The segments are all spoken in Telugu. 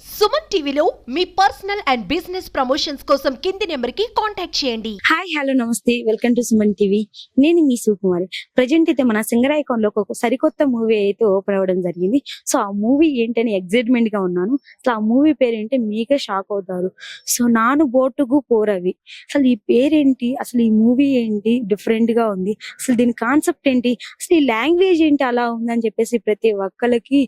సుమన్ టీవీలో మీ పర్సనల్ అండ్ బిజినెస్ ప్రమోషన్స్ కోసం కింది నెంబర్కి కాంటాక్ట్ చేయండి. హాయ్ హలో నమస్తే, వెల్కమ్ టు సుమన్ టీవీ. నేను మీ సుకుమారి. ప్రజెంట్ అయితే మన సింగరాయకొండలో ఒక సరికొత్త మూవీ అయితే ఓపెన్ అవ్వడం జరిగింది. సో ఆ మూవీ ఏంటని ఎక్సైట్మెంట్ గా ఉన్నాను. అసలు ఆ మూవీ పేరు ఏంటి మీకే షాక్ అవుతారు. సో నాను బోటుకు పోరవి, అసలు ఈ పేరేంటి, అసలు ఈ మూవీ ఏంటి డిఫరెంట్ గా ఉంది, అసలు దీని కాన్సెప్ట్ ఏంటి, అసలు ఈ లాంగ్వేజ్ ఏంటి అలా ఉందని చెప్పేసి ప్రతి ఒక్కరికి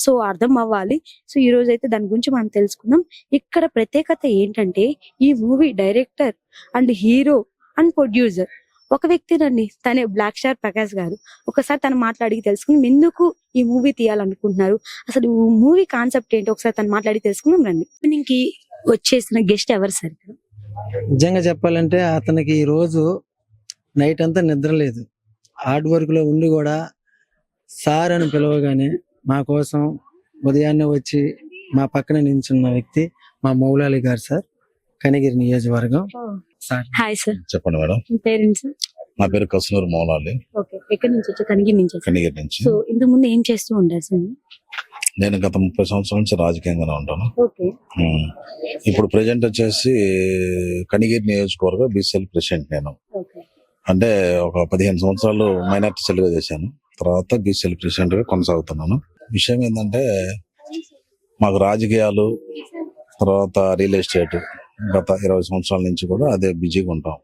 సో అర్థం అవ్వాలి. సో ఈ రోజు అయితే దాని గురించి మనం తెలుసుకుందాం. ఇక్కడ ప్రత్యేకత ఏంటంటే ఈ movie director and hero and producer ఒక వ్యక్తినండి, తనే బ్లాక్ స్టార్ ప్రకాష్ గారు. ఒకసారి తను మాట్లాడి తెలుసుకుందాం ఎందుకు ఈ మూవీ తీయాలనుకుంటున్నారు, అసలు ఈ మూవీ కాన్సెప్ట్ ఏంటి ఒకసారి తను మాట్లాడి తెలుసుకుందాం రండి. ఈవినింగ్కి వచ్చేసిన గెస్ట్ ఎవరు సార్? నిజంగా చెప్పాలంటే అతనికి ఈ రోజు నైట్ అంతా నిద్ర లేదు. హార్డ్ వర్క్ లో ఉండి కూడా సార్ అని పిలవగానే మా కోసం ఉదయాన్నే వచ్చి మా పక్కన నించున్న వ్యక్తి మా మౌలాలి గారు సార్, కనిగిరి నియోజకవర్గం సార్. హాయ్ సార్, చెప్పండి మేడం. మీ పేరెంట్స్? నా పేరు కసునూరు మౌలాలి, ఓకే. ఎక్కడి నుంచి వచ్చి? కనిగిరి నుంచి వచ్చి. కనిగిరి నుంచి. సో ఇంతకు ముందు ఏం చేస్తూ ఉంటారు సార్? నేను గత 30 సంవత్సరాల నుంచి రాజకీయంగానే ఉంటాను. ఓకే. ఇప్పుడు ప్రెసెంట్ వచ్చేసి కనిగిరి నియోజకవర్గం బీసీఎల్ ప్రెసిడెంట్ నేను. ఓకే. అంటే ఒక 15 సంవత్సరాలు మైనార్టీ సెల్గా చేశాను, తర్వాత బీసీఎల్ ప్రెసిడెంట్ గా కొనసాగుతున్నాను. విషయం ఏంటంటే మాకు రాజకీయాలు, తర్వాత రియల్ ఎస్టేట్ గత 20 సంవత్సరాల నుంచి కూడా అదే బిజీగా ఉంటాం.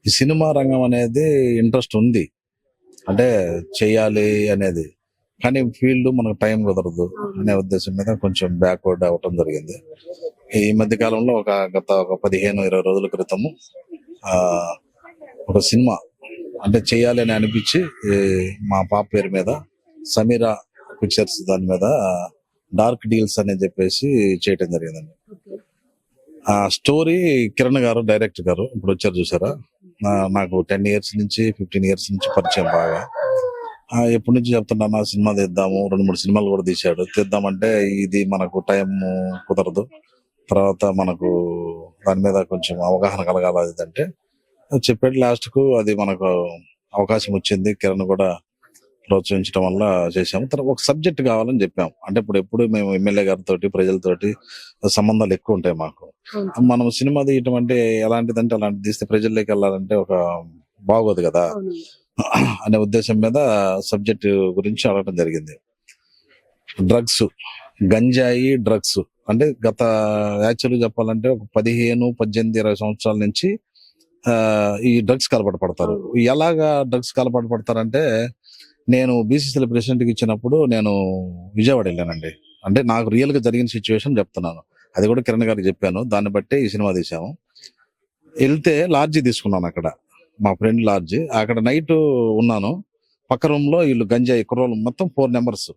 ఈ సినిమా రంగం అనేది ఇంట్రెస్ట్ ఉంది, అంటే చెయ్యాలి అనేది, కానీ ఫీల్డ్ మనకు టైం కుదరదు అనే ఉద్దేశం మీద కొంచెం బ్యాక్వర్డ్ అవ్వటం జరిగింది. ఈ మధ్య కాలంలో గత 15-20 రోజుల క్రితము ఒక సినిమా అంటే చెయ్యాలి అని అనిపించి మా పాప పేరు మీద సమీరా పిక్చర్స్ దాని మీద డార్క్ డీల్స్ అని చెప్పేసి చేయటం జరిగిందండి. ఆ స్టోరీ కిరణ్ గారు డైరెక్టర్ గారు ఇప్పుడు వచ్చారు చూసారా, నాకు 10 ఇయర్స్ నుంచి 15 ఇయర్స్ నుంచి పరిచయం బాగా. ఎప్పటి నుంచి చెప్తున్నా సినిమా తీద్దాము, 2-3 సినిమాలు కూడా తీద్దామంటే ఇది మనకు టైం కుదరదు, తర్వాత మనకు దాని మీద కొంచెం అవగాహన కలగాలి అంటే చెప్పాడు. లాస్ట్ కు అది మనకు అవకాశం వచ్చింది, కిరణ్ కూడా ప్రోత్సహించడం వల్ల చేసాము. తర్వాత ఒక సబ్జెక్ట్ కావాలని చెప్పాము. అంటే ఎప్పుడు మేము ఎమ్మెల్యే గారితో ప్రజలతోటి సంబంధాలు ఎక్కువ ఉంటాయి మాకు. మనం సినిమా తీయటం అంటే ఎలాంటిదంటే అలాంటి తీస్తే ప్రజల్లోకి వెళ్ళాలంటే ఒక బాగోదు కదా అనే ఉద్దేశం మీద సబ్జెక్ట్ గురించి అడగడం జరిగింది. డ్రగ్స్, గంజాయి డ్రగ్స్ అంటే గత యాక్చువల్గా చెప్పాలంటే ఒక 15-18-20 సంవత్సరాల నుంచి ఈ డ్రగ్స్ కలపట పడతారు. ఎలాగా డ్రగ్స్ కలపట పడతారంటే, నేను బీసీసీఎల్ ప్రెసిడెంట్ కి ఇచ్చినప్పుడు నేను విజయవాడ వెళ్ళానండి. అంటే నాకు రియల్ గా జరిగిన సిచ్యువేషన్ చెప్తున్నాను, అది కూడా కిరణ్ గారికి చెప్పాను. దాన్ని బట్టే ఈ సినిమా తీసాము. వెళ్తే లాడ్జి తీసుకున్నాను, అక్కడ మా ఫ్రెండ్ లాడ్జి. అక్కడ నైట్ ఉన్నాను. పక్క రూమ్ లో వీళ్ళు గంజాయి కుర్రోళ్ళు మొత్తం 4 నెంబర్స్,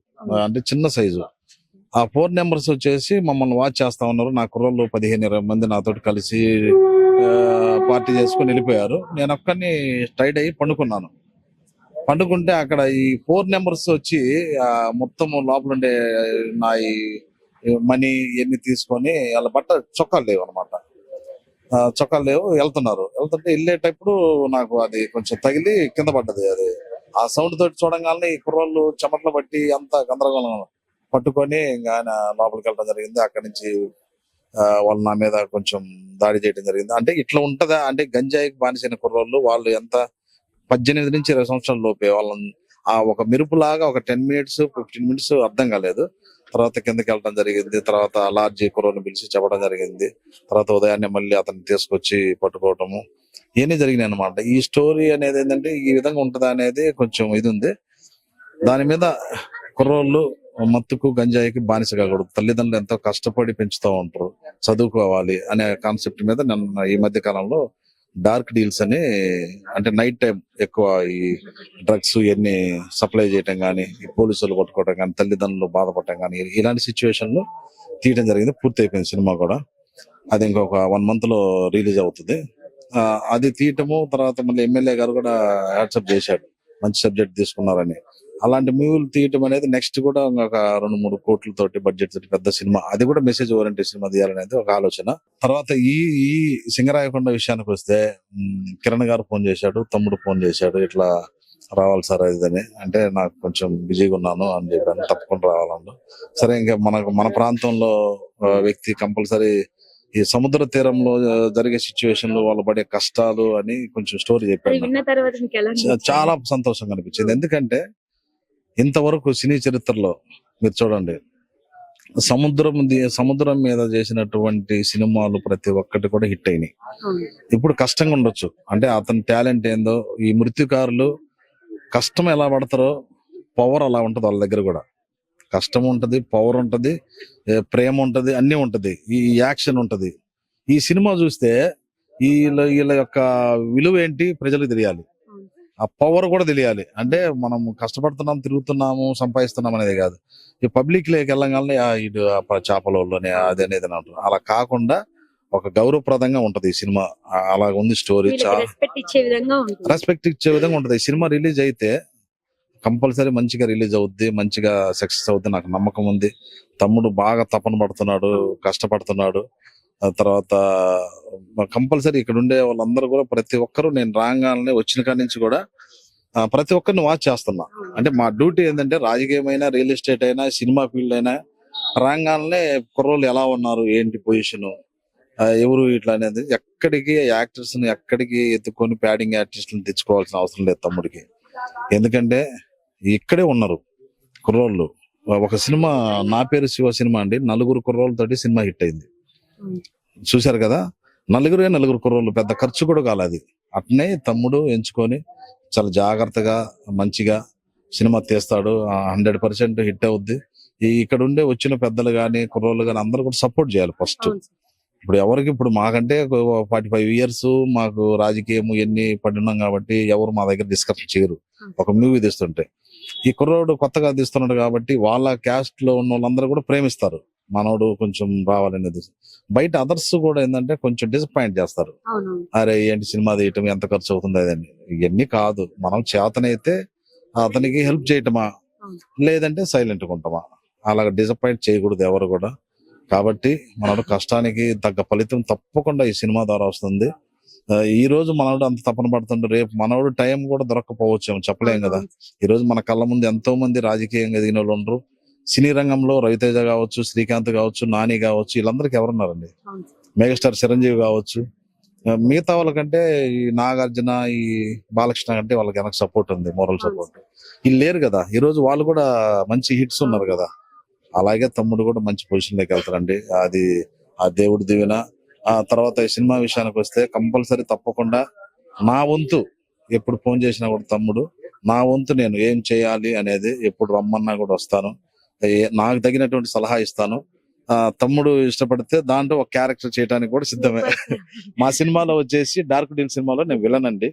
అంటే చిన్న సైజు. ఆ 4 నెంబర్స్ వచ్చేసి మమ్మల్ని వాచ్ చేస్తా ఉన్నారు. నా కుర్రోళ్ళు 15-20 మంది నాతోటి కలిసి పార్టీ చేసుకుని వెళ్ళిపోయారు. నేను ఒక్కడిని టైడ్ అయ్యి పండుకుంటే అక్కడ ఈ 4 నెంబర్స్ వచ్చి మొత్తం లోపల ఉండే నా ఈ మనీ ఇవన్నీ తీసుకొని వాళ్ళ బట్ట చొక్కాలు లేవు అనమాట. చొక్కాలు లేవు, వెళ్తుంటే వెళ్ళేటప్పుడు నాకు అది కొంచెం తగిలి కింద పడ్డది. అది ఆ సౌండ్ తోటి చూడంగానే ఈ కుర్రోళ్ళు చెమట్లు పట్టి అంత గందరగోళం పట్టుకొని ఇంకా ఆయన లోపలికి వెళ్ళడం జరిగింది. అక్కడి నుంచి వాళ్ళు నా మీద కొంచెం దాడి చేయడం జరిగింది. అంటే ఇట్లా ఉంటదా అంటే గంజాయికి బానిసైన కుర్రోళ్ళు వాళ్ళు ఎంత 18-20 సంవత్సరాల లోపే వాళ్ళని ఒక మెరుపులాగా ఒక 10 మినిట్స్ 15 మినిట్స్ అర్థం కాలేదు. తర్వాత కిందకి వెళ్ళడం జరిగింది. తర్వాత లాడ్జి కుర్రోని పిలిచి చెప్పడం జరిగింది. తర్వాత ఉదయాన్నే మళ్ళీ అతన్ని తీసుకొచ్చి పట్టుకోవటము ఇవన్నీ జరిగినాయి అనమాట. ఈ స్టోరీ అనేది ఏంటంటే ఈ విధంగా ఉంటుందా అనేది కొంచెం ఇది ఉంది. దాని మీద కుర్రోళ్ళు మత్తుకు గంజాయికి బానిస కాకూడదు, తల్లిదండ్రులు ఎంతో కష్టపడి పెంచుతూ ఉంటారు, చదువుకోవాలి అనే కాన్సెప్ట్ మీద నేను ఈ మధ్య కాలంలో డార్క్ డీల్స్ అని, అంటే నైట్ టైం ఎక్కువ ఈ డ్రగ్స్ ఇవన్నీ సప్లై చేయటం కానీ, ఈ పోలీసులు కొట్టుకోవటం కానీ, తల్లిదండ్రులు బాధపడటం కానీ, ఇలాంటి సిచ్యువేషన్లు తీయడం జరిగింది. పూర్తి అయిపోయింది సినిమా కూడా. అది ఇంకొక 1 month లో రిలీజ్ అవుతుంది. అది తీయటము తర్వాత మళ్ళీ ఎమ్మెల్యే గారు కూడా యాక్సెప్ట్ చేశాడు, మంచి సబ్జెక్ట్ తీసుకున్నారని. అలాంటి మూవీలు తీయటం అనేది నెక్స్ట్ కూడా ఒక 2-3 కోట్లతోటి బడ్జెట్ తోటి పెద్ద సినిమా, అది కూడా మెసేజ్ ఓరియంటెడ్ సినిమా తీయాలనేది ఒక ఆలోచన. తర్వాత ఈ సింగరాయకొండ విషయానికి వస్తే కిరణ్ గారు ఫోన్ చేశాడు, తమ్ముడు ఫోన్ చేశాడు, ఇట్లా రావాలి సార్ ఇదని అంటే నాకు కొంచెం బిజీగా ఉన్నాను అని చెప్పాను. తప్పకుండా రావాలన్నా. సరే ఇంకా మన ప్రాంతంలో వ్యక్తి కంపల్సరీ ఈ సముద్ర తీరంలో జరిగే సిచ్యువేషన్ లో వాళ్ళు పడే కష్టాలు అని కొంచెం స్టోరీ అది చెప్పాను. విన్న తర్వాత మీకు ఎలా అనిపించింది? చాలా సంతోషంగా అనిపించింది. ఎందుకంటే ఇంతవరకు సినీ చరిత్రలో మీరు చూడండి, సముద్రం మీద చేసినటువంటి సినిమాలు ప్రతి ఒక్కటి కూడా హిట్ అయినాయి. అవును. ఇప్పుడు కష్టంగా ఉండొచ్చు, అంటే అతని టాలెంట్ ఏందో, ఈ మృత్యుకారులు కష్టం ఎలా పడతారో పవర్ అలా ఉంటది వాళ్ళ దగ్గర కూడా. కష్టం ఉంటది, పవర్ ఉంటది, ప్రేమ ఉంటది, అన్ని ఉంటది, ఈ యాక్షన్ ఉంటది. ఈ సినిమా చూస్తే వీళ్ళ యొక్క విలువ ఏంటి ప్రజలకు తెలియాలి, ఆ పవర్ కూడా తెలియాలి. అంటే మనం కష్టపడుతున్నాం, తిరుగుతున్నాము, సంపాదిస్తున్నాం అనేది కాదు. ఈ పబ్లిక్ లోకి వెళ్ళగానే ఇటు చేపలోళ్ళని అది అనేది అంటారు. అలా కాకుండా ఒక గౌరవప్రదంగా ఉంటది ఈ సినిమా. అలా ఉంది స్టోరీ. వీళ్ళకి చాలా రెస్పెక్ట్ ఇచ్చే విధంగా ఉంటుంది. రెస్పెక్ట్ ఇచ్చే విధంగా ఉంటది. ఈ సినిమా రిలీజ్ అయితే కంపల్సరీ మంచిగా రిలీజ్ అవుద్ది, మంచిగా సక్సెస్ అవుద్ది, నాకు నమ్మకం ఉంది. తమ్ముడు బాగా తపన పడుతున్నాడు, కష్టపడుతున్నాడు. ఆ తర్వాత కంపల్సరీ ఇక్కడ ఉండే వాళ్ళందరూ కూడా ప్రతి ఒక్కరు, నేను రాగానే వచ్చిన కాడి నుంచి కూడా ప్రతి ఒక్కరిని వాచ్ చేస్తున్నా. అంటే మా డ్యూటీ ఏంటంటే రాజకీయమైనా, రియల్ ఎస్టేట్ అయినా, సినిమా ఫీల్డ్ అయినా రాగానే కుర్రోళ్ళు ఎలా ఉన్నారు, ఏంటి పొజిషన్, ఎవరు ఇట్లా అనేది ఎక్కడికి యాక్టర్స్ ని ఎక్కడికి ఎత్తుకొని ప్యాడింగ్ ఆర్టిస్టులను తెచ్చుకోవాల్సిన అవసరం లేదు తమ్ముడికి. ఎందుకంటే ఇక్కడే ఉన్నారు కుర్రోళ్ళు. ఒక సినిమా నా పేరు శివ సినిమా అండి, 4 కుర్రోళ్ళతోటి సినిమా హిట్ అయింది. చూశారు కదా, 4 కుర్రోళ్ళు, పెద్ద ఖర్చు కూడా కాలేదు. అట్నే తమ్ముడు ఎంచుకొని చాలా జాగ్రత్తగా మంచిగా సినిమా తీస్తాడు. 100% హిట్ అవుద్ది. ఇక్కడ ఉండే వచ్చిన పెద్దలు గాని, కుర్రోళ్ళు గాని అందరూ కూడా సపోర్ట్ చేయాలి ఫస్ట్. అవును సార్. ఇప్పుడు ఎవరికి, ఇప్పుడు మాకంటే 45 ఇయర్స్ మాకు రాజకీయం ఎన్ని పడినాం కాబట్టి ఎవరు మా దగ్గర డిస్కషన్ చేయరు ఒక మూవీ తీస్తుంటే. ఈ కుర్రోడు కొత్తగా తీస్తున్నాడు కాబట్టి వాళ్ళ క్యాస్ట్ లో ఉన్న వాళ్ళందరూ కూడా ప్రేమిస్తారు, మనోడు కొంచెం రావాలనేది. బయట అదర్స్ కూడా ఏంటంటే కొంచెం డిసప్పాయింట్ చేస్తారు. అవును. అరే ఏంటి సినిమా తీయటం, ఎంత ఖర్చు అవుతుంది అదని. ఇవన్నీ కాదు, మనం చేతనైతే అతనికి హెల్ప్ చేయటమా, లేదంటే సైలెంట్ గా ఉంటామా. అలాగ డిసప్పాయింట్ చేయకూడదు ఎవరు కూడా. కాబట్టి మనోడు కష్టానికి తగ్గ ఫలితం తప్పకుండా ఈ సినిమా ద్వారా వస్తుంది. ఈ రోజు మనోడు అంత తపన పడుతుంటే రేపు మనోడు టైం కూడా దొరకపోవచ్చు, చెప్పలేం కదా. ఈ రోజు మన కళ్ళ ముందు ఎంతో మంది రాజకీయంగా ఎదిగిన వాళ్ళు ఉండరు. సినీ రంగంలో రవితేజ కావచ్చు, శ్రీకాంత్ కావచ్చు, నాని కావచ్చు, వీళ్ళందరికీ ఎవరున్నారండి. అవును. మెగాస్టార్ చిరంజీవి కావచ్చు, మిగతా వాళ్ళకంటే ఈ నాగార్జున, ఈ బాలకృష్ణ కంటే వాళ్ళకి వెనక సపోర్ట్ ఉంది, మోరల్ సపోర్ట్. వీళ్ళు లేరు కదా, ఈ రోజు వాళ్ళు కూడా మంచి హిట్స్ ఉన్నారు కదా. అలాగే తమ్ముడు కూడా మంచి పొజిషన్ లోకి వెళ్తారండి, అది ఆ దేవుడి దీవెన. ఆ తర్వాత ఈ సినిమా విషయానికి వస్తే కంపల్సరీ తప్పకుండా నా వంతు ఎప్పుడు ఫోన్ చేసినా కూడా తమ్ముడు, నా వంతు నేను ఏం చేయాలి అనేది ఎప్పుడు రమ్మన్నా కూడా వస్తాను, నాకు తగినటువంటి సలహా ఇస్తాను. తమ్ముడు ఇష్టపడితే దాంట్లో ఒక క్యారెక్టర్ చేయడానికి కూడా సిద్ధమే. మా సినిమాలో వచ్చేసి డార్క్ డీల్ సినిమాలో నేను విలన్ అండి.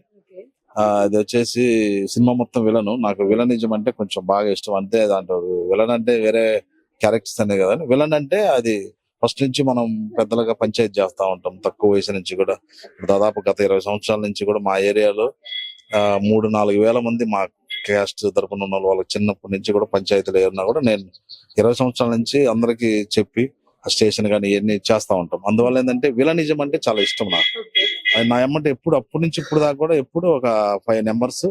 అది వచ్చేసి సినిమా మొత్తం విలను. నాకు విలనిజం అంటే కొంచెం బాగా ఇష్టం, అంతే. దాంట్లో విలన్ అంటే వేరే క్యారెక్టర్స్ అనే కదా, విలన్ అంటే అది ఫస్ట్ నుంచి మనం పెద్దలుగా పంచాయతీ చేస్తా ఉంటాం. తక్కువ వయసు నుంచి కూడా దాదాపు గత 20 సంవత్సరాల నుంచి కూడా మా ఏరియాలో 3-4 వేల మంది మా క్యాస్ట్ తరపున ఉన్న వాళ్ళకి చిన్నప్పటి నుంచి కూడా పంచాయతీలు ఏమన్నా కూడా నేను 20 సంవత్సరాల నుంచి అందరికి చెప్పి ఆ స్టేషన్ కానీ ఇవన్నీ చేస్తా ఉంటాం. అందువల్ల ఏంటంటే విలనిజం అంటే చాలా ఇష్టం నాకు. అది నా ఏమంటే ఎప్పుడు అప్పటి నుంచి ఇప్పుడు దాకా కూడా ఎప్పుడు ఒక 5 నెంబర్స్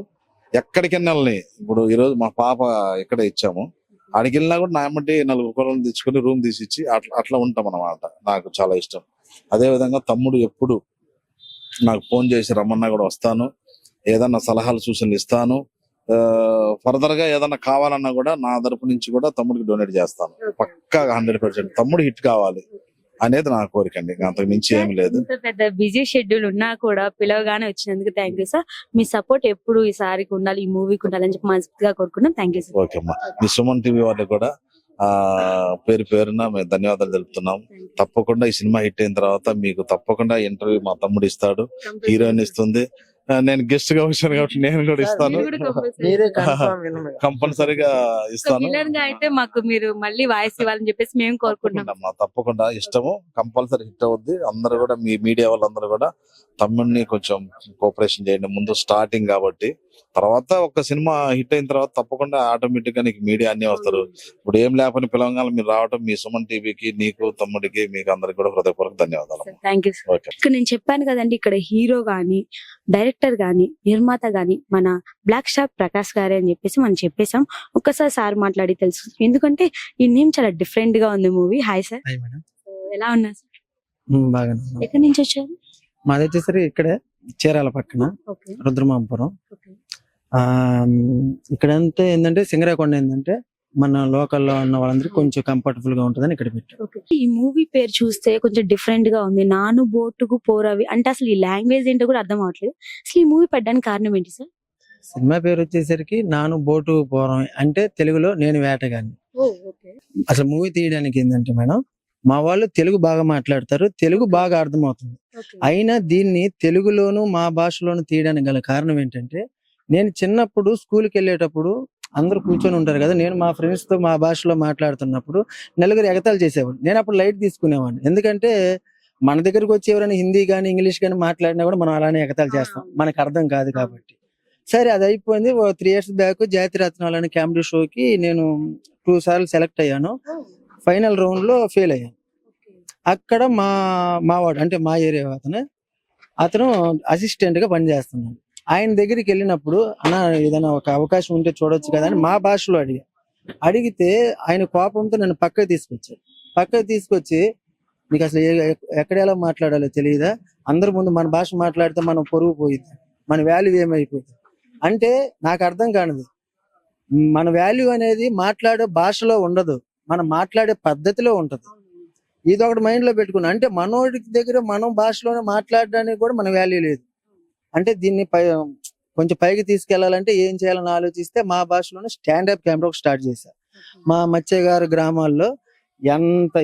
ఎక్కడికైనా వెళ్ళని. ఇప్పుడు ఈ రోజు మా పాప ఇక్కడే ఇచ్చాము, ఆడికి వెళ్ళినా కూడా నా ఏమంటే 4 కూరలు తెచ్చుకొని రూమ్ తీసి ఇచ్చి అట్లా ఉంటాం అన్నమాట. నాకు చాలా ఇష్టం. అదే విధంగా తమ్ముడు ఎప్పుడు నాకు ఫోన్ చేసి రమ్మన్నా కూడా వస్తాను, ఏదన్నా సలహాలు సూచనలు ఇస్తాను. ఫర్దర్ గా ఏదన్నా కావాలన్నా కూడా నా తరపు నుంచి కూడా తమ్ముడికి డొనేట్ చేస్తాను పక్కాగా 100%. తమ్ముడు హిట్ కావాలి అనేది నా కోరిక అండి, అంతకు మించి ఏమి లేదు. ఇంత పెద్ద బిజీ షెడ్యూల్ ఉన్నా కూడా పిలవగానే వచ్చినందుకు thank you sir. Me support ఎప్పుడు ఈసారికి ఉండాలి, ఈ మూవీకి ఉండాలని చెప్పి మనస్ఫూర్తిగా కోరుకున్నాం. Thank you sir. ఓకే అమ్మా, మీ సుమన్ టీవీ వాళ్ళకి కూడా పేరు పేరున మేము ధన్యవాదాలు తెలుపుతున్నాం. తప్పకుండా ఈ సినిమా హిట్ అయిన తర్వాత మీకు తప్పకుండా ఇంటర్వ్యూ మా తమ్ముడు ఇస్తాడు, హీరోయిన్ ఇస్తుంది. నేను గెస్ట్ గా వచ్చాను కాబట్టి నేను కూడా ఇస్తాను, కంపల్సరీగా ఇస్తాను. విలన్ గా అయితే మాకు మీరు మళ్ళీ వాయిస్ ఇవ్వాలని చెప్పేసి మేము కోరుకుంటున్నాం. తప్పకుండా ఇష్టము, కంపల్సరీ హిట్ అవుద్ది. అందరూ కూడా మీ మీడియా వాళ్ళందరూ కూడా తమ్ముడిని కొంచెం కోఆపరేషన్ చేయండి. ముందు స్టార్టింగ్ కాబట్టి తర్వాత ఒక సినిమా హిట్ అయిన తర్వాత తప్పకుండా ఆటోమేటిక్ గా నీకు మీడియా అన్ని వస్తారు. ఇప్పుడు ఏం లేపని పిలవగానే మీరు రావడం మీ సుమన్ టీవీకి, నీకు తమ్ముడికి, మీకు అందరికి కూడా హృదయపూర్వక ధన్యవాదాలు. Thank you. ఓకే. ఇక్కడ నేను చెప్పాను కదండి, ఇక్కడ హీరో గాని, డైరెక్టర్ గాని, నిర్మాత గాని మన బ్లాక్ స్టార్ ప్రకాష్ గారే అని చెప్పేసి మనం చెప్పేసాం. ఒక్కసారి సార్ మాట్లాడి తెలుసు, ఎందుకంటే ఈ నేమ్ చాలా డిఫరెంట్ గా ఉంది movie. Hi sir, hi madam. ఎలా ఉన్నారు సార్? బాగానే ఉన్నాం. ఎక్కడి నుంచి వచ్చారు? మాది వచ్చేసరికి ఇక్కడే చీరాల పక్కన ఓకే రుద్రమాంపురం. ఓకే ఆ ఇక్కడంతా ఏంటంటే సింగరాకొండ ఏంటంటే మన లోకల్లో ఉన్న వాళ్ళందరికీ కొంచెం కంఫర్టబుల్ గా ఉంటుందని ఇక్కడ పెట్టారు. ఓకే. ఈ మూవీ పేరు చూస్తే కొంచెం డిఫరెంట్ గా ఉంది. నాను బోటుకు పోరవి అంటే అసలు ఈ లాంగ్వేజ్ ఏంటో కూడా అర్థం అవట్లేదు. అసలు ఈ మూవీ పెట్టడానికి కారణం ఏంటి సార్? సినిమా పేరు వచ్చేసరికి నాను బోటు పోరం అంటే తెలుగులో నేను వేటగాన్ని. ఓకే అసలు మూవీ తీయడానికి ఏంటంటే మేడం, మా వాళ్ళు తెలుగు బాగా మాట్లాడతారు, తెలుగు బాగా అర్థమవుతుంది. అయినా దీన్ని తెలుగులోను మా భాషలోను తీయడానికి గల కారణం ఏంటంటే, నేను చిన్నప్పుడు స్కూల్కి వెళ్ళేటప్పుడు అందరూ కూర్చొని ఉంటారు కదా, నేను మా ఫ్రెండ్స్ తో మా భాషలో మాట్లాడుతున్నప్పుడు నలుగురు ఎగతాళి చేసేవాడు. నేను అప్పుడు లైట్ తీసుకునేవాడిని, ఎందుకంటే మన దగ్గరకు వచ్చి ఎవరైనా హిందీ కానీ ఇంగ్లీష్ కానీ మాట్లాడినా కూడా మనం అలానే ఎగతాళి చేస్తాం, మనకు అర్థం కాదు కాబట్టి. సరే అది అయిపోయింది. 3 years బ్యాక్ జాతి రత్నాలు అనే కామెడీ షోకి నేను 2 సార్లు సెలెక్ట్ అయ్యాను. ఫైనల్ రౌండ్ లో ఫెయిల్ అయ్యాను. అక్కడ మావాడు అంటే మా ఏరియా అతను అసిస్టెంట్ గా పనిచేస్తున్నాడు. ఆయన దగ్గరికి వెళ్ళినప్పుడు అన్న ఏదైనా ఒక అవకాశం ఉంటే చూడొచ్చు కదా అని మా భాషలో అడిగితే ఆయన కోపంతో నన్ను పక్కకి తీసుకొచ్చి నీకు అసలు ఎక్కడ ఎలా మాట్లాడాలో తెలియదా, అందరి ముందు మన భాష మాట్లాడితే మనం పొరుగు పోయింది, మన వాల్యూ ఏమైపోయింది అంటే నాకు అర్థం కానిది. మన వాల్యూ అనేది మాట్లాడే భాషలో ఉండదు, మనం మాట్లాడే పద్ధతిలో ఉంటది. ఇది ఒకటి మైండ్ లో పెట్టుకున్నా అంటే మనోడి దగ్గర మనం భాషలోనే మాట్లాడడానికి కూడా మన వాల్యూ లేదు. అంటే దీన్ని కొంచెం పైకి తీసుకెళ్లాలంటే ఏం చేయాలని ఆలోచిస్తే మా భాషలోనే స్టాండప్ కెమెరా స్టార్ట్ చేశాను. మా మత్స్యగారు గ్రామాల్లో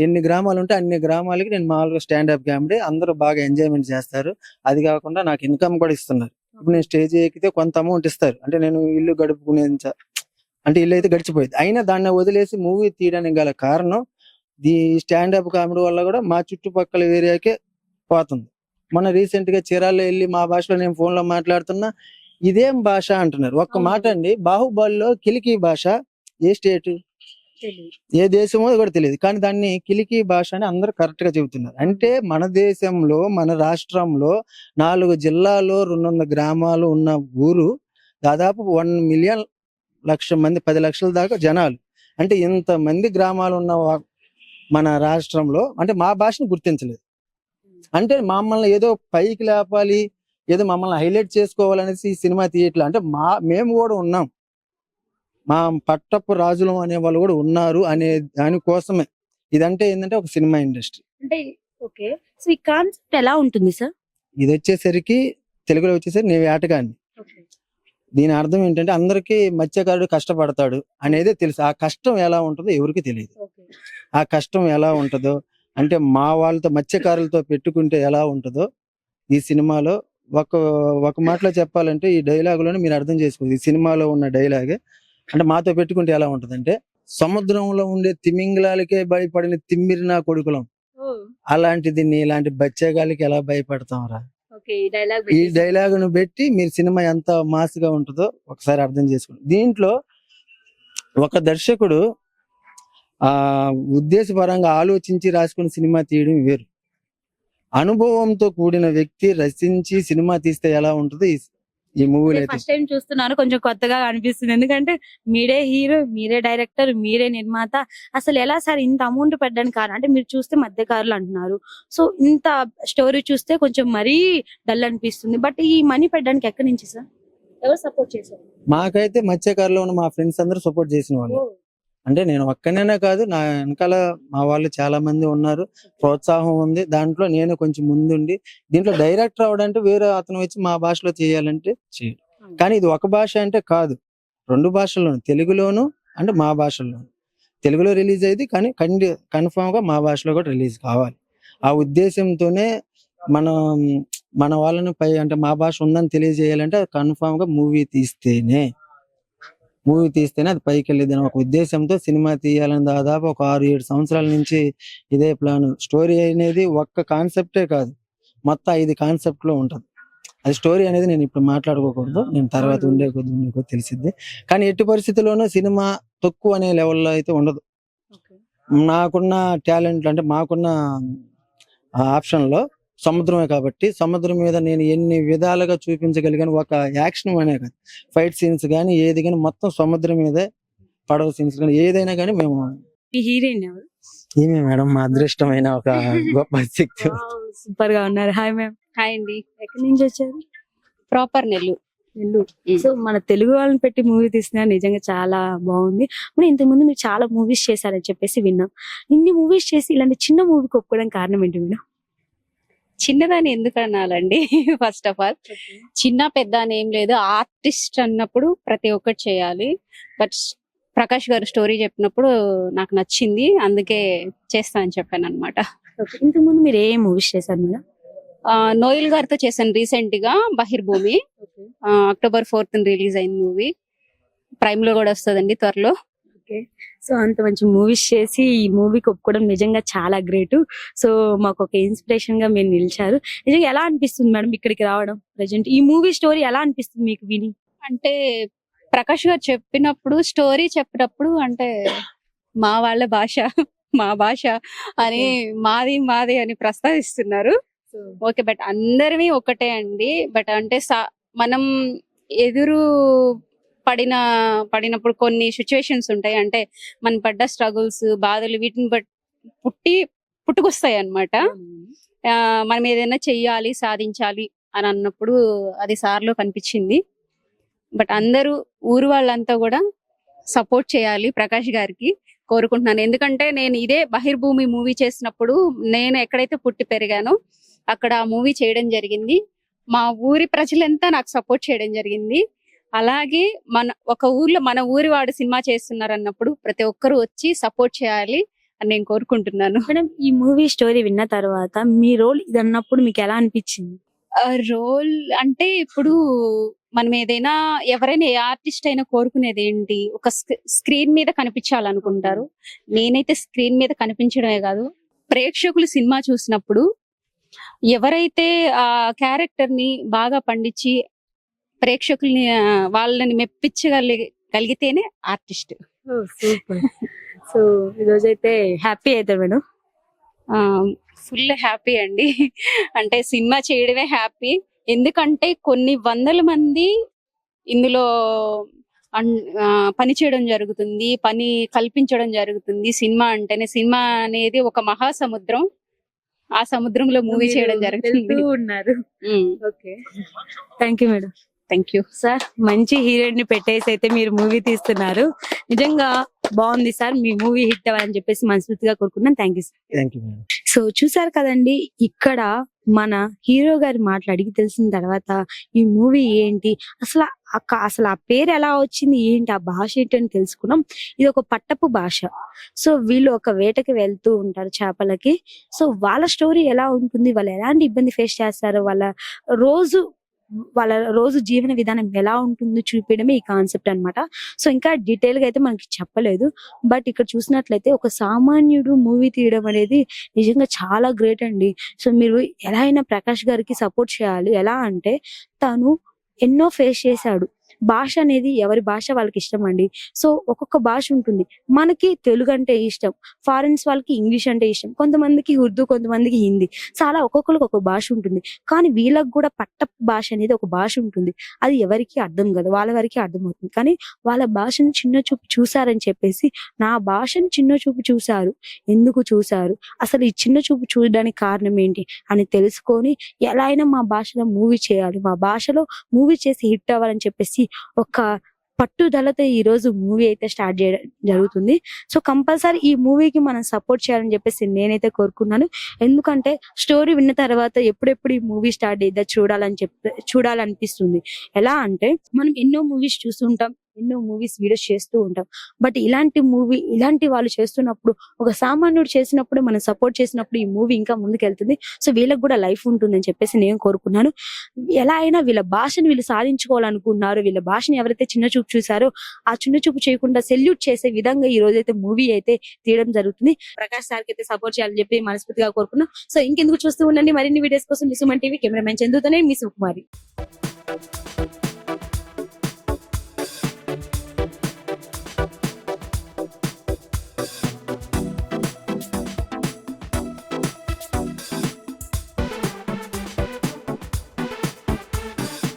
ఎన్ని గ్రామాలు ఉంటే అన్ని గ్రామాలకి నేను మామూలుగా స్టాండప్ కామెడీ, అందరూ బాగా ఎంజాయ్మెంట్ చేస్తారు. అది కాకుండా నాకు ఇన్కమ్ కూడా ఇస్తున్నారు. ఇప్పుడు నేను స్టేజ్ ఎక్కితే కొంత అమౌంట్ ఇస్తారు, అంటే నేను ఇల్లు గడుపుకునేంత అంటే ఇల్లు అయితే గడిచిపోయింది. అయినా దాన్ని వదిలేసి మూవీ తీయడానికి గల కారణం ఈ స్టాండప్ కామెడీ వల్ల కూడా మా చుట్టుపక్కల ఏరియాకే పోతుంది. మొన్న రీసెంట్ గా చీరాల్లో వెళ్ళి మా భాషలో నేను ఫోన్ లో మాట్లాడుతున్నా, ఇదేం భాష అంటున్నారు. ఒక్క మాట అండి, బాహుబలిలో కిలికి భాష ఏ స్టేట్ ఏ దేశమో కూడా తెలియదు, కానీ దాన్ని కిలికి భాష అని అందరూ కరెక్ట్ గా చెబుతున్నారు. అంటే మన దేశంలో మన రాష్ట్రంలో 4 జిల్లాలో 200 గ్రామాలు ఉన్న ఊరు దాదాపు 1 million లక్ష మంది 10 లక్షల దాకా జనాలు. అంటే ఇంత మంది గ్రామాలు ఉన్న మన రాష్ట్రంలో అంటే మా భాషను గుర్తించలేదు. అంటే మమ్మల్ని ఏదో పైకి లేపాలి, ఏదో మమ్మల్ని హైలైట్ చేసుకోవాలనేసి ఈ సినిమా తీయట్లే. అంటే మేము కూడా ఉన్నాం, మా పట్టపు రాజులు అనే వాళ్ళు కూడా ఉన్నారు అనే దానికోసమే. ఇదంటే ఏంటంటే ఒక సినిమా ఇండస్ట్రీ. అంటే ఓకే. సో ఈ కాన్సెప్ట్ ఎలా ఉంటుంది సార్? ఇది వచ్చేసరికి తెలుగులో వచ్చేసరికి నేను వేటగాన్ని. దీని అర్థం ఏంటంటే అందరికీ మత్స్యకారుడు కష్టపడతాడు అనేదే తెలుసు. ఆ కష్టం ఎలా ఉంటుందో ఎవరికి తెలియదు. ఆ కష్టం ఎలా ఉంటుందో అంటే మా వాళ్ళతో మత్స్యకారులతో పెట్టుకుంటే ఎలా ఉంటుందో ఈ సినిమాలో ఒక మాటలో చెప్పాలంటే ఈ డైలాగులోనే మీరు అర్థం చేసుకోవచ్చు. ఈ సినిమాలో ఉన్న డైలాగే అంటే మాతో పెట్టుకుంటే ఎలా ఉంటదంటే, సముద్రంలో ఉండే తిమింగలాలకే భయపడిన తిమ్మిరి నా కొడుకులం, అలాంటిది ఇలాంటి బచ్చగాలికి ఎలా భయపడతాం రా. ఈ డైలాగును పెట్టి మీరు సినిమా ఎంత మాస్ గా ఉంటుందో ఒకసారి అర్థం చేసుకోండి. దీంట్లో ఒక దర్శకుడు ఉద్దేశపరంగా ఆలోచించి రాసుకుని సినిమా తీయడం వేరు, అనుభవంతో కూడిన వ్యక్తి రచించి సినిమా తీస్తే ఎలా ఉంటుందో ఈ మూవీలో అయితే ఫస్ట్ టైం చూస్తున్నాను, కొంచెం కొత్తగా అనిపిస్తుంది. ఎందుకంటే మీరే హీరో, మీరే డైరెక్టర్, మీరే నిర్మాత. అసలు ఎలా సార్ ఇంత అమౌంట్ పెట్టడానికి కారణం? అంటే మీరు చూస్తే మధ్యకారులు అంటున్నారు, సో ఇంత స్టోరీ చూస్తే కొంచెం మరీ డల్ అనిపిస్తుంది. బట్ ఈ మనీ పెట్టడానికి ఎక్కడి నుంచి సార్? ఎవరు సపోర్ట్ చేశారు? మాకైతే మత్స్యకారులో ఉన్న మా ఫ్రెండ్స్ అందరూ సపోర్ట్ చేసిన వాళ్ళు. అంటే నేను ఒక్కనేనే కాదు, నా వెనకాల మా వాళ్ళు చాలా మంది ఉన్నారు, ప్రోత్సాహం ఉంది. దాంట్లో నేను కొంచెం ముందుండి దీంట్లో డైరెక్టర్ అవడంటే వేరే అతను వచ్చి మా భాషలో చేయాలంటే చేయడు. కానీ ఇది ఒక భాష అంటే కాదు, 2 భాషల్లోను, తెలుగులోను అంటే మా భాషల్లోను. తెలుగులో రిలీజ్ అయ్యింది కానీ కన్ఫామ్ గా మా భాషలో కూడా రిలీజ్ కావాలి. ఆ ఉద్దేశంతోనే మన వాళ్ళని అంటే మా భాష ఉందని తెలియజేయాలంటే కన్ఫామ్ గా మూవీ తీస్తేనే అది పైకి వెళ్ళేది అని ఒక ఉద్దేశంతో సినిమా తీయాలని దాదాపు ఒక 6-7 సంవత్సరాల నుంచి ఇదే ప్లాన్. స్టోరీ అనేది ఒక్క కాన్సెప్టే కాదు, మొత్తం 5 కాన్సెప్ట్ లో ఉంటది. అది స్టోరీ అనేది నేను ఇప్పుడు మాట్లాడుకోకూడదు, నేను తర్వాత ఉండే కొద్ది తెలిసిద్ది. కానీ ఎట్టి పరిస్థితుల్లోనూ సినిమా తక్కువ అనే లెవెల్లో అయితే ఉండదు. నాకున్న టాలెంట్ అంటే మాకున్న ఆప్షన్లో సముద్రమే కాబట్టి సముద్రం మీద నేను ఎన్ని విధాలుగా చూపించగలిగాను. ఒక యాక్షన్ అనే కాదు, ఫైట్ సీన్స్ కానీ ఏది కానీ మొత్తం సముద్రం మీదే, పడవ సీన్స్ కానీ ఏదైనా కానీ మేము. మీ హీరోయిన్ ఎవరు? ఏమే మేడం, మా అదృష్టమైన ఒక గొప్ప శక్తి. సూపర్ గా ఉన్నారు. Hi ma'am. హాయ్ అండి. ఎక్కడి నుంచి వచ్చారు? ప్రాపర్ నెల్లూరు. సో మన తెలుగు వాళ్ళని పెట్టి మూవీ తీస్తున్నారు, నిజంగా చాలా బాగుంది. మరి ఇంతకు ముందు మీరు చాలా మూవీస్ చేశారని చెప్పేసి విన్నాం. ఇన్ని మూవీస్ చేసి ఇలాంటి చిన్న మూవీకి ఒప్పుకోవడం కారణం ఏంటి మేడం? చిన్నదాన్ని ఎందుకు అనాలండి? ఫస్ట్ ఆఫ్ ఆల్ చిన్న పెద్ద అని ఏం లేదు. ఆర్టిస్ట్ అన్నప్పుడు ప్రతి ఒక్కటి చేయాలి. బట్ ప్రకాష్ గారు స్టోరీ చెప్పినప్పుడు నాకు నచ్చింది, అందుకే చేస్తా అని చెప్పాను అనమాట. ఇంతకు ముందు మీరు ఏ మూవీస్ చేశారు మేడం? నోయల్ గారితో చేశాను రీసెంట్ గా బహిర్భూమి. October 4th రిలీజ్ అయిన మూవీ. ప్రైమ్ లో కూడా వస్తుందండి త్వరలో. సో అంత మంచి మూవీస్ చేసి ఈ మూవీకి ఒప్పుకోవడం నిజంగా చాలా గ్రేట్. సో మాకు ఒక ఇన్స్పిరేషన్ గా మీరు నిలిచారు. నిజంగా ఎలా అనిపిస్తుంది మేడం ఇక్కడికి రావడం? ప్రెజెంట్ ఈ మూవీ స్టోరీ ఎలా అనిపిస్తుంది మీకు విని? అంటే ప్రకాష్ గారు చెప్పినప్పుడు, స్టోరీ చెప్పినప్పుడు అంటే మా వాళ్ళ భాష, మా భాష అని, మాది మాది అని ప్రస్తావిస్తున్నారు. ఓకే, బట్ అందరివి ఒకటే అండి. బట్ అంటే మనం ఎదురు పడినప్పుడు కొన్ని సిచ్యువేషన్స్ ఉంటాయి. అంటే మనం పడ్డ స్ట్రగుల్స్, బాధలు, వీటిని పుట్టుకొస్తాయి అన్నమాట. మనం ఏదైనా చెయ్యాలి, సాధించాలి అని అన్నప్పుడు అది సార్లో కనిపించింది. బట్ అందరూ ఊరు వాళ్ళంతా కూడా సపోర్ట్ చేయాలి ప్రకాష్ గారికి కోరుకుంటున్నాను. ఎందుకంటే నేను ఇదే బహిర్భూమి మూవీ చేసినప్పుడు నేను ఎక్కడైతే పుట్టి పెరిగానో అక్కడ ఆ మూవీ చేయడం జరిగింది. మా ఊరి ప్రజలంతా నాకు సపోర్ట్ చేయడం జరిగింది. అలాగే ఒక ఊర్లో మన ఊరి వాడు సినిమా చేస్తున్నారు అన్నప్పుడు ప్రతి ఒక్కరు వచ్చి సపోర్ట్ చేయాలి అని నేను కోరుకుంటున్నాను. మేడం ఈ మూవీ స్టోరీ విన్న తర్వాత మీ రోల్ ఇది అన్నప్పుడు మీకు ఎలా అనిపించింది? రోల్ అంటే ఇప్పుడు మనం ఏదైనా, ఎవరైనా ఏ ఆర్టిస్ట్ అయినా కోరుకునేది ఏంటి, ఒక స్క్రీన్ మీద కనిపించాలనుకుంటారు. నేనైతే స్క్రీన్ మీద కనిపించడమే కాదు, ప్రేక్షకులు సినిమా చూసినప్పుడు ఎవరైతే ఆ క్యారెక్టర్ ని బాగా పండించి ప్రేక్షకుల్ని వాళ్ళని మెప్పించగలిగితేనే ఆర్టిస్ట్. సూపర్. సో ఈరోజైతే హ్యాపీ అవుతారు మేడం? ఫుల్ హ్యాపీ అండి. అంటే సినిమా చేయడమే హ్యాపీ. ఎందుకంటే కొన్ని వందల మంది ఇందులో పని చేయడం జరుగుతుంది, పని కల్పించడం జరుగుతుంది. సినిమా అంటేనే, సినిమా అనేది ఒక మహాసముద్రం. ఆ సముద్రంలో మూవీ చేయడం జరుగుతుంది. Okay, thank you madam. Thank you sir. మంచి హీరోయిన్ ని పెట్టేసి అయితే మీరు మూవీ తీస్తున్నారు, నిజంగా బాగుంది సార్. మీ మూవీ హిట్ అవ్వాలని చెప్పేసి మనస్ఫూర్తిగా కోరుకున్నాను. Thank you sir. Thank you madam. So చూసారు కదండి, ఇక్కడ మన హీరో గారి మాటలు అడిగి తెలిసిన తర్వాత ఈ మూవీ ఏంటి, అసలు ఆ పేరు ఎలా వచ్చింది, ఏంటి ఆ భాష ఏంటి అని తెలుసుకున్నాం. ఇది ఒక పట్టపు భాష. సో వీళ్ళు ఒక వేటకి వెళ్తూ ఉంటారు చేపలకి. సో వాళ్ళ స్టోరీ ఎలా ఉంటుంది, వాళ్ళు ఎలాంటి ఇబ్బంది ఫేస్ చేస్తారు, వాళ్ళ రోజు జీవన విధానం ఎలా ఉంటుందో చూపించడమే ఈ కాన్సెప్ట్ అన్నమాట. సో ఇంకా డీటెయిల్ గా అయితే మనకి చెప్పలేదు. బట్ ఇక్కడ చూసినట్లయితే ఒక సామాన్యుడు మూవీ తీయడం అనేది నిజంగా చాలా గ్రేట్ అండి. సో మీరు ఎలా అయినా ప్రకాష్ గారికి సపోర్ట్ చేయాలి. ఎలా అంటే తను ఎన్నో ఫేస్ చేశాడు. భాష అనేది ఎవరి భాష వాళ్ళకి ఇష్టం అండి. సో ఒక్కొక్క భాష ఉంటుంది. మనకి తెలుగు అంటే ఇష్టం, ఫారిన్స్ వాళ్ళకి ఇంగ్లీష్ అంటే ఇష్టం, కొంతమందికి ఉర్దూ, కొంతమందికి హిందీ. సో అలా ఒక్కొక్కరికి ఒక భాష ఉంటుంది. కానీ వీళ్ళకి కూడా పట్టపు భాష అనేది ఒక భాష ఉంటుంది. అది ఎవరికి అర్థం కాదు, వాళ్ళ వరకే అర్థమవుతుంది. కానీ వాళ్ళ భాషను చిన్న చూపు చూసారని చెప్పేసి నా భాషను చిన్న చూపు చూసారు. ఎందుకు చూసారు, అసలు ఈ చిన్న చూపు చూడడానికి కారణం ఏంటి అని తెలుసుకొని ఎలా అయినా మా భాషలో మూవీ చేయాలి, మా భాషలో మూవీ చేసి హిట్ అవ్వాలని చెప్పేసి ఒక పట్టుదలతో ఈ రోజు మూవీ అయితే స్టార్ట్ చేయడం జరుగుతుంది. సో కంపల్సరీ ఈ మూవీకి మనం సపోర్ట్ చేయాలని చెప్పేసి నేనైతే కోరుకున్నాను. ఎందుకంటే స్టోరీ విన్న తర్వాత ఎప్పుడెప్పుడు ఈ మూవీ స్టార్ట్ అయితే చూడాలనిపిస్తుంది. ఎలా అంటే మనం ఎన్నో మూవీస్ చూస్తుంటాం, ఎన్నో మూవీస్ వీడియోస్ చేస్తూ ఉంటాం. బట్ ఇలాంటి వాళ్ళు చేస్తున్నప్పుడు, ఒక సామాన్యుడు చేసినప్పుడు మనం సపోర్ట్ చేసినప్పుడు ఈ మూవీ ఇంకా ముందుకెళ్తుంది. సో వీళ్ళకి కూడా లైఫ్ ఉంటుందని చెప్పేసి నేను కోరుకున్నాను. ఎలా అయినా వీళ్ళ భాషను వీళ్ళు సాధించుకోవాలనుకున్నారు. వీళ్ళ భాషని ఎవరైతే చిన్న చూపు చూసారో ఆ చిన్న చూపు చేయకుండా సెల్యూట్ చేసే విధంగా ఈ రోజైతే మూవీ అయితే తీయడం జరుగుతుంది. ప్రకాష్ సార్కి అయితే సపోర్ట్ చేయాలని చెప్పి మనస్ఫూర్తిగా కోరుకున్నాం. సో ఇంకెందుకు చూస్తూ ఉండండి మరిన్ని వీడియోస్ కోసం మీ సుమన్ టీవీ. కెమెరామెన్ చందుతోనే మీ సుకుమారి.